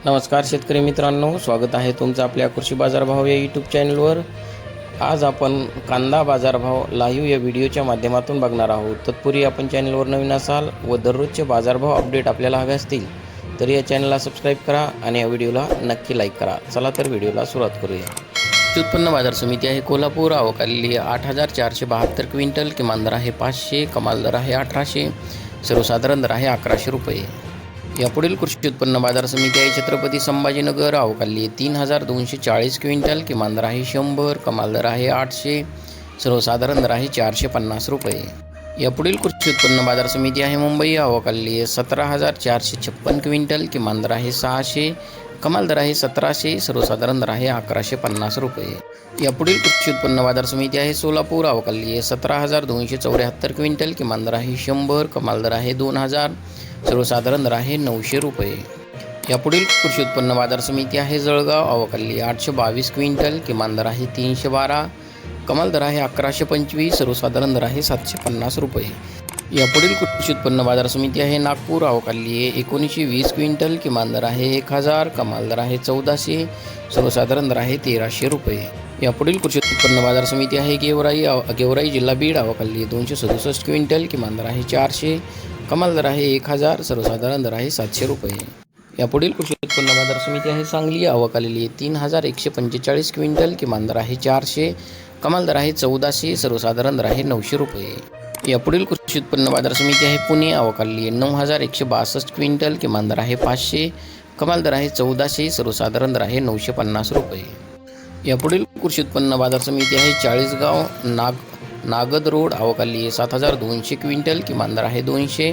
नमस्कार शेतकरी मित्रांनो, स्वागत आहे तुमचं आपल्या कृषी बाजारभाव या यूट्यूब चॅनलवर। आज आपण कांदा बाजारभाव लाईव्ह या व्हिडिओच्या माध्यमातून बघणार आहोत। तत्पूर्वी आपण चॅनलवर नवीन असाल व दररोजचे बाजारभाव अपडेट आपल्याला हवे असतील तर या चॅनलला सबस्क्राईब करा आणि या व्हिडिओला नक्की लाईक करा। चला तर व्हिडिओला सुरुवात करूया। उत्पन्न बाजार समिती आहे कोल्हापूर, आवक आलेली 8,472 क्विंटल, किमान दर आहे 500, कमाल दर आहे 1,800, सर्वसाधारण दर आहे 1,100 रुपये। यापुढील कृषी उत्पन्न बाजार समिती आहे छत्रपती संभाजीनगर, आवक आलेली 3,240 क्विंटल, किमान दर आहे 100, कमाल दर आहे 800, सर्वसाधारण दर आहे 450 रुपये। यापुढील कृषी उत्पन्न बाजार समिती आहे मुंबई, आवक आलेली 17,456 क्विंटल, किमान दर आहे 600, कमाल दर आहे 1700, सर्वसाधारण दर आहे 1,150 रुपये। यापुढील कृषी उत्पन्न बाजार समिती आहे सोलापूर, आवक आलेली 17,274 क्विंटल, किमान दर आहे 100, कमाल दर आहे 2,000, सर्वसाधारण दर आहे 900 रुपये। यापुढील कृषी उत्पन्न बाजार समिती आहे जळगाव, आवक आलेली 822 क्विंटल, किमान दर आहे 312, कमाल दर आहे 1,125, सर्वसाधारण दर आहे 750 रुपये। यापुढील कृषी उत्पन्न बाजार समिती आहे नागपूर, आवक आलेली 1920 क्विंटल, किमान दर आहे 1,000, कमाल दर आहे 1,400, सर्वसाधारण दर आहे 1,300 रुपये। यापुढील कृषी उत्पन्न बाजार समिती आहे गेवराई जिल्हा बीड, आवक आलेली 267 क्विंटल, किमान दर आहे 400, कमाल दर आहे 1,000, सर्वसाधारण दर आहे 700 रुपये। यापुढील कृषी उत्पन्न बाजार समिती आहे सांगली, आवक आलेली 3,145 क्विंटल, किमान दर आहे 400, कमाल दर आहे 1,400, सर्वसाधारण दर आहे 900 रुपये। यापुढील कृषी उत्पन्न बाजार समिती आहे पुणे, आवक आलेली 9,162 क्विंटल, किमान दर आहे 500, कमाल दर आहे 1,400, सर्वसाधारण दर आहे 950 रुपये। यापुढील कृषी उत्पन्न बाजार समिती आहे चाळीसगाव नागद रोड, आवक आलेली 7,200 क्विंटल, किमान दर आहे 200,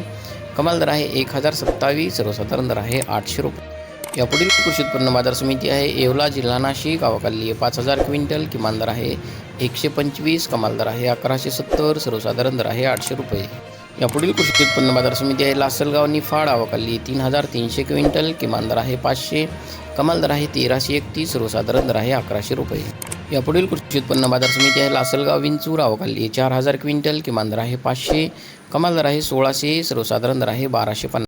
कमाल दर आहे 1,027, सर्वसाधारण दर आहे 800 रुपये। यापुढील कृषी उत्पन्न बाजार समिती आहे येवला जिल्हा नाशिक, आवक आलेली 5,000 क्विंटल, किमान दर आहे 125, कमाल दर आहे 1,170, सर्वसाधारण दर आहे 800 रुपये। यापुढील कृषी उत्पन्न बाजार समिती आहे लासलगाव निफाड, आवक आलेली 3,300 क्विंटल, किमान दर आहे 500, कमाल दर आहे 1,331, सर्वसाधारण दर आहे 1,100 रुपये। यापुढील कृषी उत्पन्न बाजार समिती आहे लासलगाव विंचूर, आवक आलेली 4,000 क्विंटल, किमान दर आहे 500, कमाल दर आहे 1,600, सर्वसाधारण दर आहे 1,250।